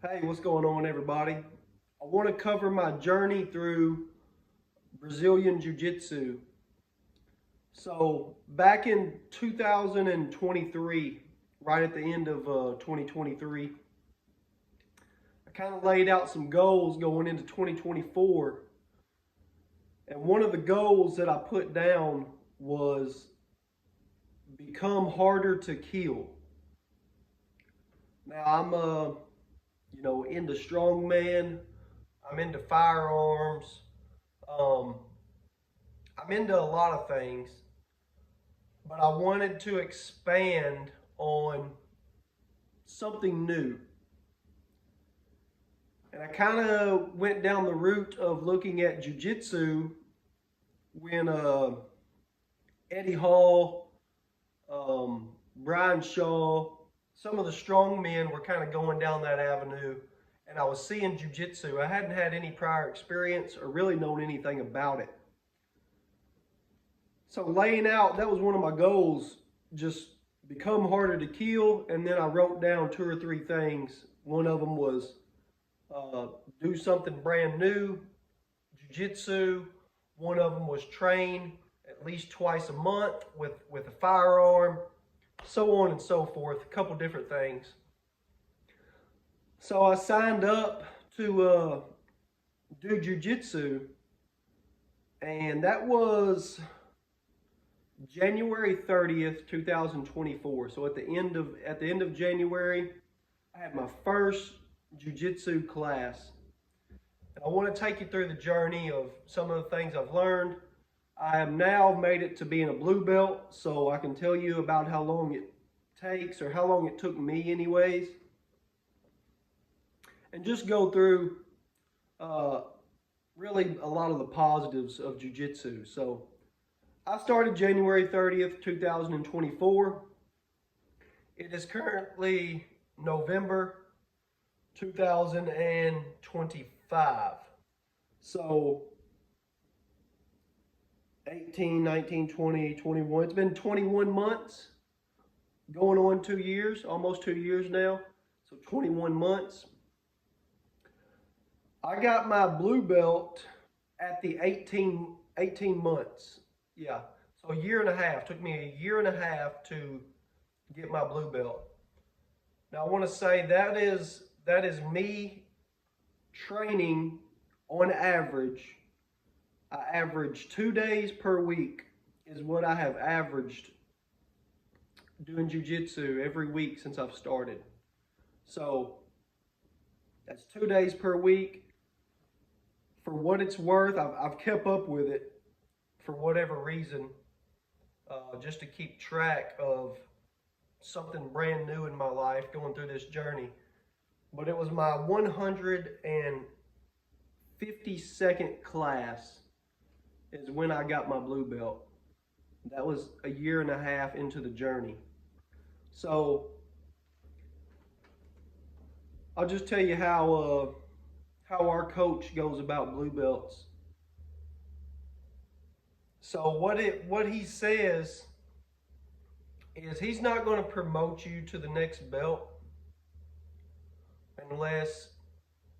Hey, what's going on, everybody? I want to cover my journey through Brazilian Jiu Jitsu. So, back in 2023, right at the end of 2023, I kind of laid out some goals going into 2024. And one of the goals that I put down was become harder to kill. Now, I'm into strongman, I'm into firearms. Um, I'm into a lot of things, but I wanted to expand on something new. And I kind of went down the route of looking at jujitsu when Eddie Hall, Brian Shaw, some of the strong men were kind of going down that avenue. And I was seeing jujitsu. I hadn't had any prior experience or really known anything about it. So laying out, that was one of my goals, just become harder to kill. And then I wrote down two or three things. One of them was uh, do something brand new, jiu-jitsu. One of them was train at least twice a month with a firearm, so on and so forth, a couple different things. So I signed up to do jiu-jitsu, and that was January 30th, 2024. So at the end of January, I had my first jiu-jitsu class. And I want to take you through the journey of some of the things I've learned. I have now made it to being a blue belt, so I can tell you about how long it takes, or how long it took me anyways. And just go through uh, really a lot of the positives of jiu-jitsu. So I started January 30th, 2024. It is currently November 2025. So 18, 19, 20, 21. It's been 21 months, going on 2 years, almost 2 years now. So 21 months. I got my blue belt at the 18 months. Yeah. So a year and a half. Took me a year and a half to get my blue belt. Now I want to say that is me training on average. I average 2 days per week is what I have averaged doing jiu-jitsu every week since I've started. So that's 2 days per week. For what it's worth, I've kept up with it for whatever reason, just to keep track of something brand new in my life going through this journey. But it was my 152nd class is when I got my blue belt. That was a year and a half into the journey. So I'll just tell you how our coach goes about blue belts. So what he says is he's not going to promote you to the next belt unless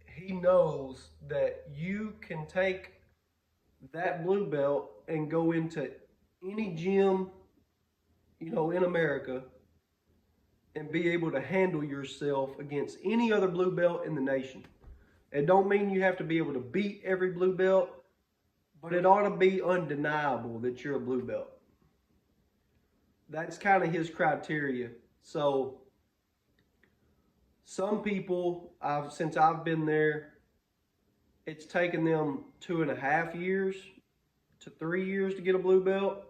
he knows that you can take that blue belt and go into any gym, in America, and be able to handle yourself against any other blue belt in the nation. It don't mean you have to be able to beat every blue belt, but it ought to be undeniable that you're a blue belt. That's kind of his criteria. So some people, since I've been there, it's taken them 2.5 years to 3 years to get a blue belt.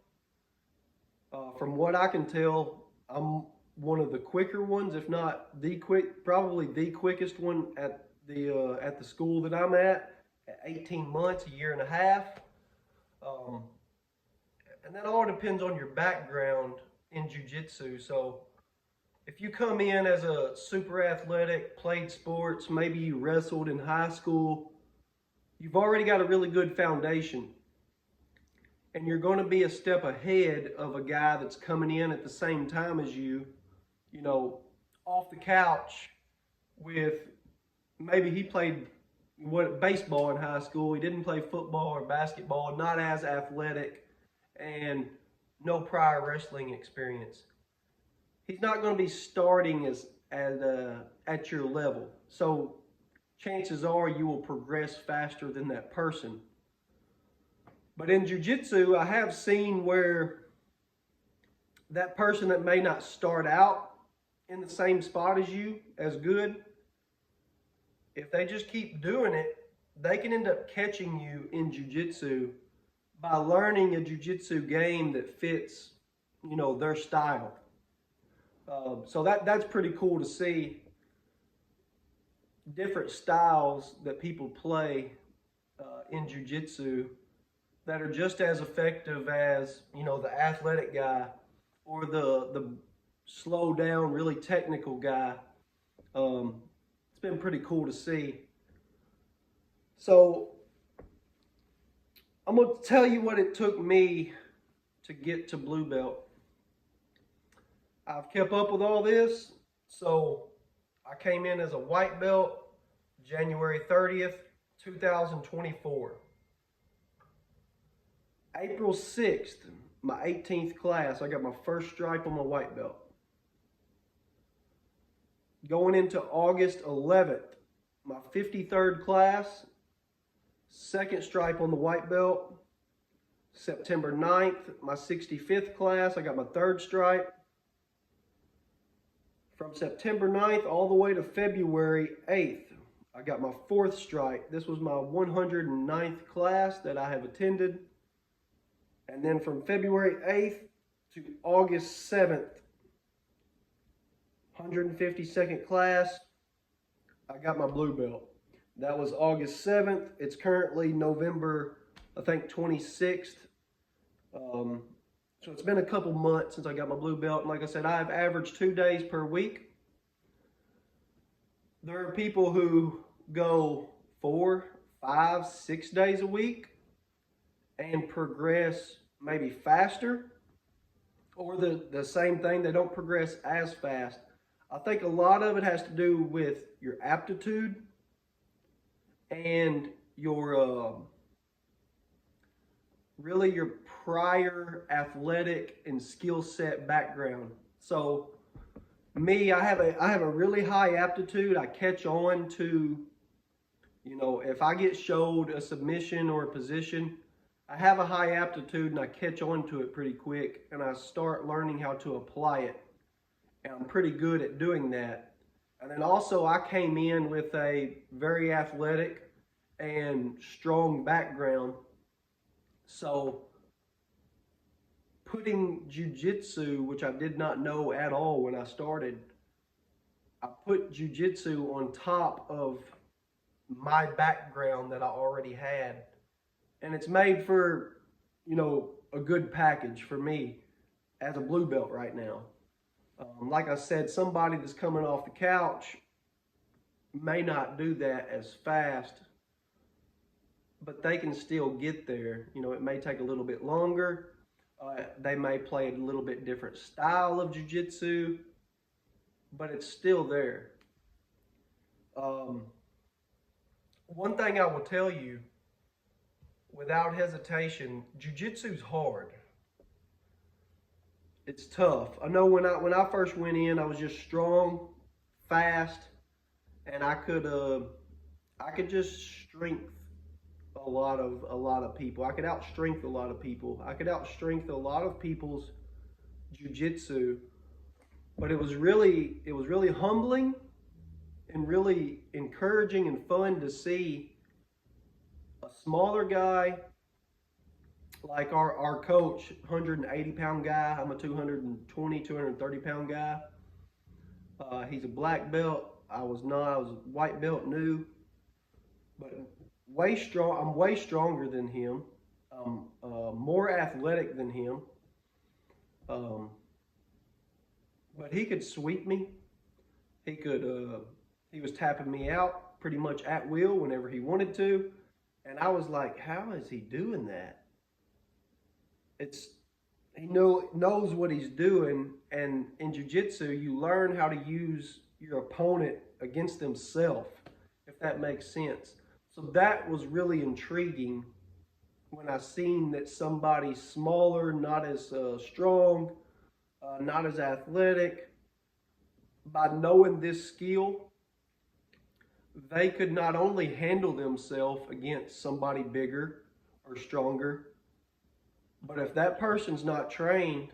From what I can tell, I'm one of the quicker ones, if not probably the quickest one at the school that I'm at 18 months, a year and a half. And that all depends on your background in jiu-jitsu. So if you come in as a super athletic, played sports, maybe you wrestled in high school, you've already got a really good foundation. And you're going to be a step ahead of a guy that's coming in at the same time as you, off the couch with maybe he played baseball in high school. He didn't play football or basketball, not as athletic, and no prior wrestling experience. He's not going to be starting at your level. So chances are you will progress faster than that person. But in jiu-jitsu, I have seen where that person that may not start out in the same spot as you as good, if they just keep doing it, they can end up catching you in jiu-jitsu by learning a jiu-jitsu game that fits, their style. So that's pretty cool to see different styles that people play in jiu-jitsu that are just as effective as, the athletic guy or the slow down, really technical guy. It's been pretty cool to see. So I'm going to tell you what it took me to get to blue belt. I've kept up with all this. So I came in as a white belt January 30th, 2024. April 6th, my 18th class, I got my first stripe on my white belt. Going into August 11th, my 53rd class, second stripe on the white belt. September 9th, my 65th class, I got my third stripe. From September 9th all the way to February 8th, I got my fourth stripe. This was my 109th class that I have attended. And then from February 8th to August 7th, 152nd class, I got my blue belt. That was August 7th. It's currently November, I think, 26th. So it's been a couple months since I got my blue belt. And like I said, I've averaged 2 days per week. There are people who go 4, 5, 6 days a week and progress maybe faster, or the same thing, they don't progress as fast. I think a lot of it has to do with your aptitude and your really your prior athletic and skill set background. So me, I have a really high aptitude. I catch on to, if I get showed a submission or a position, I have a high aptitude and I catch on to it pretty quick, and I start learning how to apply it. And I'm pretty good at doing that. And then also I came in with a very athletic and strong background. So putting jiu-jitsu, which I did not know at all when I started, I put jiu-jitsu on top of my background that I already had. And it's made for, a good package for me as a blue belt right now. Like I said, somebody that's coming off the couch may not do that as fast, but they can still get there. It may take a little bit longer. They may play a little bit different style of jiu-jitsu, but it's still there. One thing I will tell you, without hesitation, jiu-jitsu's hard. It's tough. I know when I first went in, I was just strong, fast, and I could just strength a lot of people. I could outstrength a lot of people. I could outstrength a lot of people's jiu-jitsu. But it was really humbling and really encouraging and fun to see a smaller guy like our coach, 180-pound guy. I'm a 220, 230-pound guy. He's a black belt. I was white belt new, but way strong. I'm way stronger than him. I'm more athletic than him. But he could sweep me. He was tapping me out pretty much at will whenever he wanted to. And I was like, how is he doing that? He knows what he's doing. And in jiu-jitsu, you learn how to use your opponent against themselves. if that makes sense. So that was really intriguing when I seen that somebody smaller, not as strong, not as athletic, by knowing this skill, they could not only handle themselves against somebody bigger or stronger, but if that person's not trained,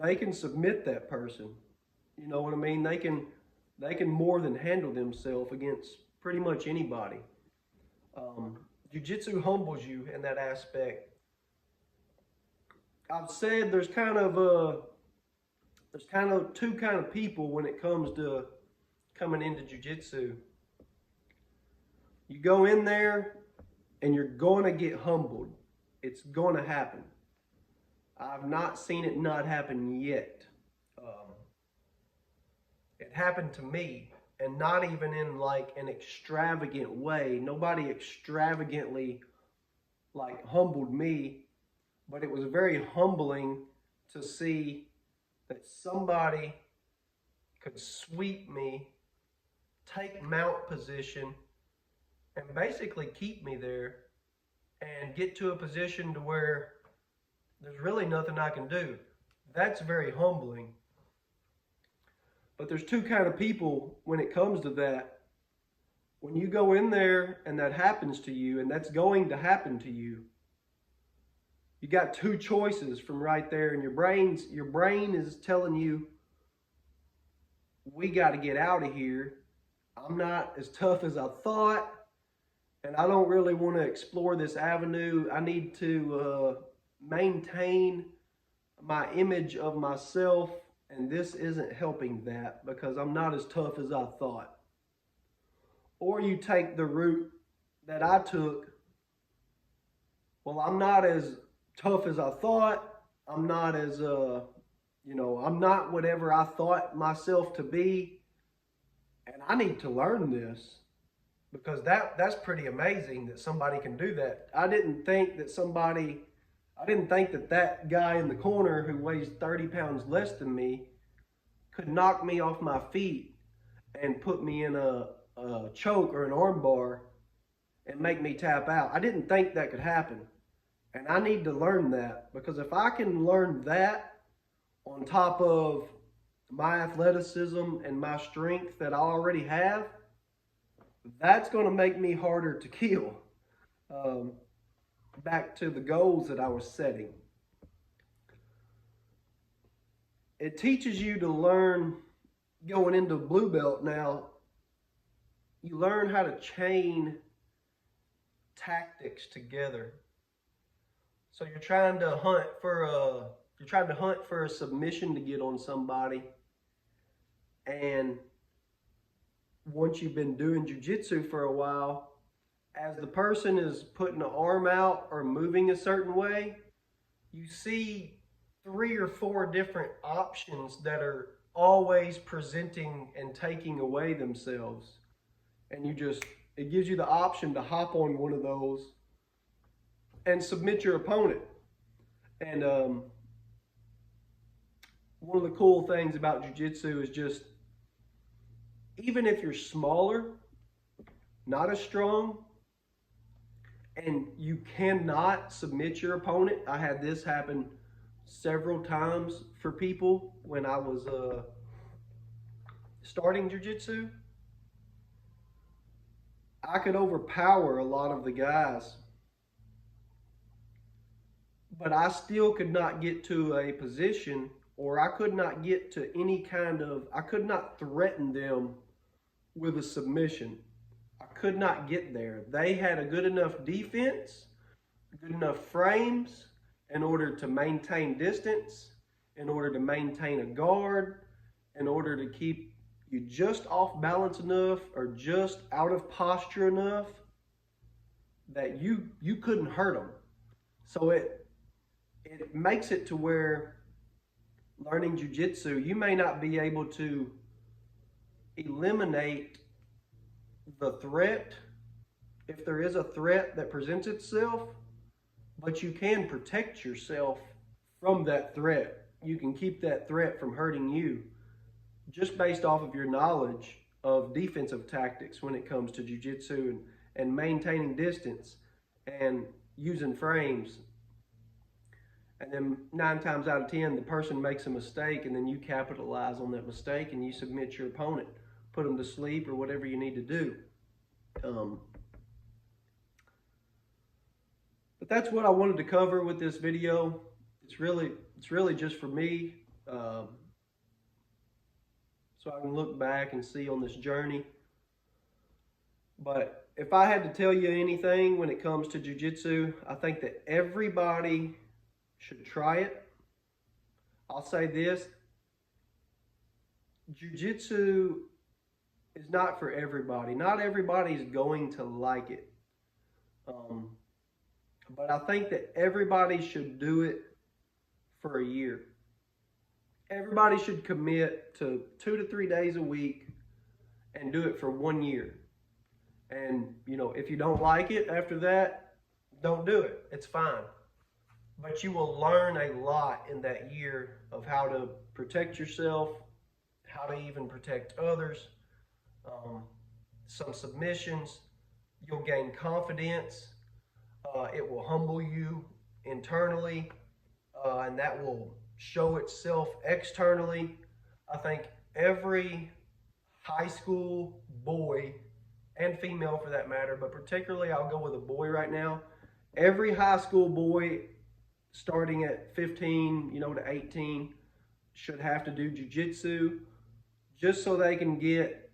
they can submit that person. You know what I mean? They can more than handle themselves against pretty much anybody. Jiu-jitsu humbles you in that aspect. I've said there's kind of two kind of people when it comes to coming into jiu-jitsu. You go in there and you're going to get humbled. It's going to happen. I've not seen it not happen yet. It happened to me, and not even in like an extravagant way. Nobody extravagantly like humbled me, but it was very humbling to see that somebody could sweep me, take mount position, and basically keep me there and get to a position to where there's really nothing I can do. That's very humbling. But there's two kind of people when it comes to that. When you go in there and that happens to you, and that's going to happen to you, you got two choices from right there, and your brain is telling you, we got to get out of here. I'm not as tough as I thought, and I don't really want to explore this avenue. I need to maintain my image of myself, and this isn't helping that because I'm not as tough as I thought. Or you take the route that I took. Well, I'm not as tough as I thought. I'm not as, I'm not whatever I thought myself to be. And I need to learn this because that's pretty amazing that somebody can do that. I didn't think that that guy in the corner who weighs 30 pounds less than me could knock me off my feet and put me in a choke or an arm bar and make me tap out. I didn't think that could happen. And I need to learn that, because if I can learn that on top of my athleticism and my strength that I already have, that's going to make me harder to kill. Back to the goals that I was setting. It teaches you to learn, going into blue belt now, you learn how to chain tactics together. So you're trying to hunt for a submission to get on somebody. And once you've been doing jiu-jitsu for a while, as the person is putting an arm out or moving a certain way, you see 3 or 4 different options that are always presenting and taking away themselves. And it gives you the option to hop on one of those and submit your opponent. And one of the cool things about jiu-jitsu is just, even if you're smaller, not as strong, and you cannot submit your opponent. I had this happen several times for people when I was starting jiu-jitsu. I could overpower a lot of the guys, but I still could not get to a position, or I could not get to I could not threaten them with a submission. I could not get there. They had a good enough defense, good enough frames in order to maintain distance, in order to maintain a guard, in order to keep you just off balance enough or just out of posture enough that you couldn't hurt them. So it makes it to where learning jiu-jitsu, you may not be able to eliminate the threat, if there is a threat that presents itself, but you can protect yourself from that threat. You can keep that threat from hurting you just based off of your knowledge of defensive tactics when it comes to jiu-jitsu and maintaining distance and using frames. And then 9 times out of 10, the person makes a mistake, and then you capitalize on that mistake and you submit your opponent, put them to sleep or whatever you need to do. But that's what I wanted to cover with this video. It's really just for me, so I can look back and see on this journey. But if I had to tell you anything when it comes to jiu-jitsu, I think that everybody should try it. I'll say this: jiu-jitsu is not for everybody. Not everybody's going to like it. But I think that everybody should do it for a year. Everybody should commit to 2 to 3 days a week and do it for 1 year. And, you know, if you don't like it after that, don't do it. It's fine. But you will learn a lot in that year of how to protect yourself, how to even protect others, some submissions. You'll gain confidence. It will humble you internally, and that will show itself externally. I think every high school boy, and female for that matter, but particularly I'll go with a boy right now. Every high school boy starting at 15, to 18 should have to do jiu-jitsu just so they can get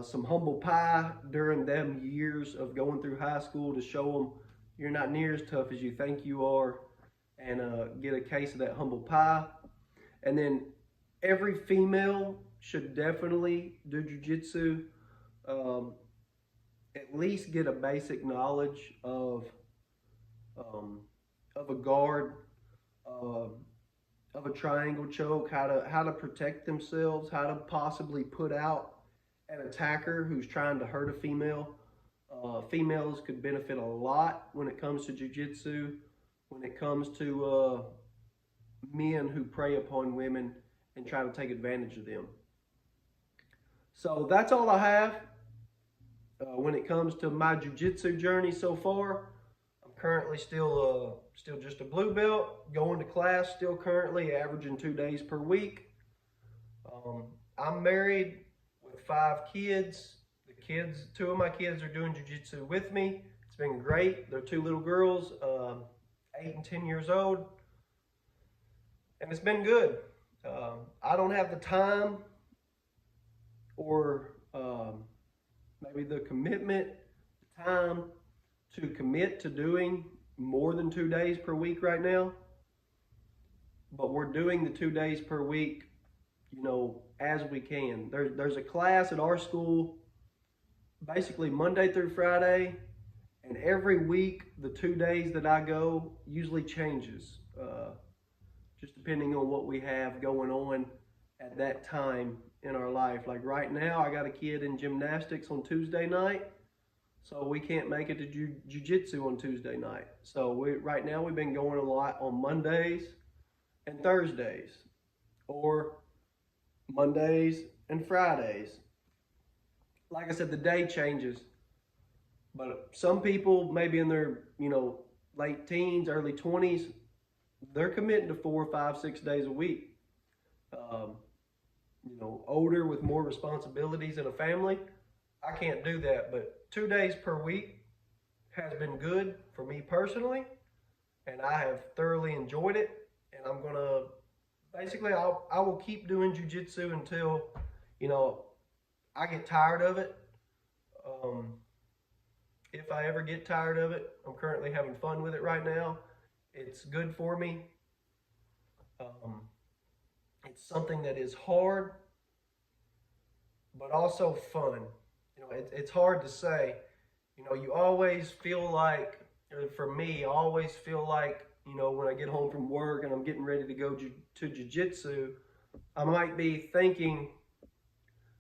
some humble pie during them years of going through high school, to show them you're not near as tough as you think you are, and get a case of that humble pie. And then every female should definitely do jiu-jitsu, at least get a basic knowledge of a guard, of a triangle choke, how to protect themselves, how to possibly put out an attacker who's trying to hurt a female. Females could benefit a lot when it comes to jiu-jitsu, when it comes to men who prey upon women and try to take advantage of them. So that's all I have when it comes to my jiu-jitsu journey so far. I'm currently still just a blue belt, going to class still currently, averaging 2 days per week. I'm married with 5 kids. Two of my kids are doing jiu-jitsu with me. It's been great. They're 2 little girls, 8 and 10 years old. And it's been good. I don't have the time or maybe the commitment, the time to commit to doing more than 2 days per week right now. But we're doing the 2 days per week, as we can. There's a class at our school basically Monday through Friday, and every week the 2 days that I go usually changes, just depending on what we have going on at that time in our life. Like right now, I got a kid in gymnastics on Tuesday night, so we can't make it to jiu-jitsu on Tuesday night. So right now we've been going a lot on Mondays and Thursdays, or Mondays and Fridays. Like I said, the day changes, but some people maybe in their, late teens, early 20s, they're committing to 4, 5, 6 days a week. Older with more responsibilities and a family, I can't do that, but 2 days per week has been good for me personally, and I have thoroughly enjoyed it. And I'm gonna, basically, I will keep doing jiu-jitsu until, I get tired of it. If I ever get tired of it, I'm currently having fun with it right now. It's good for me. It's something that is hard, but also fun. It's hard to say. You always feel like, for me, I always feel like, when I get home from work and I'm getting ready to go to jiu-jitsu, I might be thinking,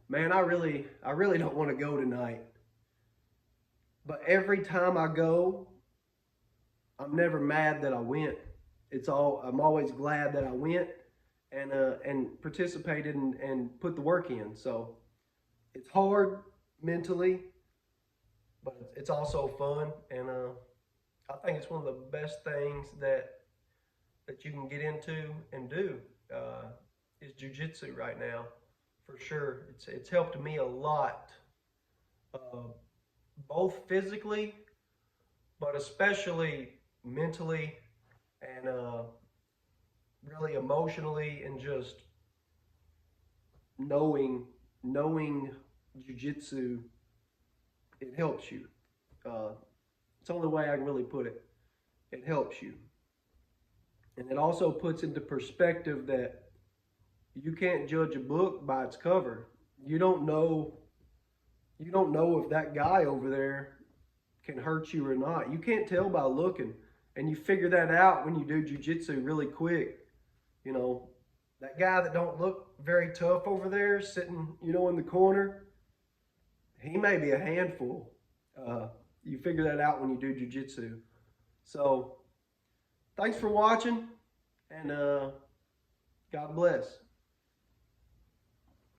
man, I really don't want to go tonight. But every time I go, I'm never mad that I went. I'm always glad that I went and participated and put the work in. So it's hard mentally, but it's also fun, and I think it's one of the best things that you can get into and do uh, is jujitsu right now, for sure. It's helped me a lot, uh, both physically, but especially mentally and really emotionally, and just knowing jujitsu, it helps you. Uh, it's the only way I can really put it. It helps you, and it also puts into perspective that you can't judge a book by its cover. You don't know. You don't know if that guy over there can hurt you or not. You can't tell by looking, and you figure that out when you do jujitsu really quick. You know, that guy that don't look very tough over there, sitting, in the corner, he may be a handful. You figure that out when you do jujitsu. So, thanks for watching, and God bless.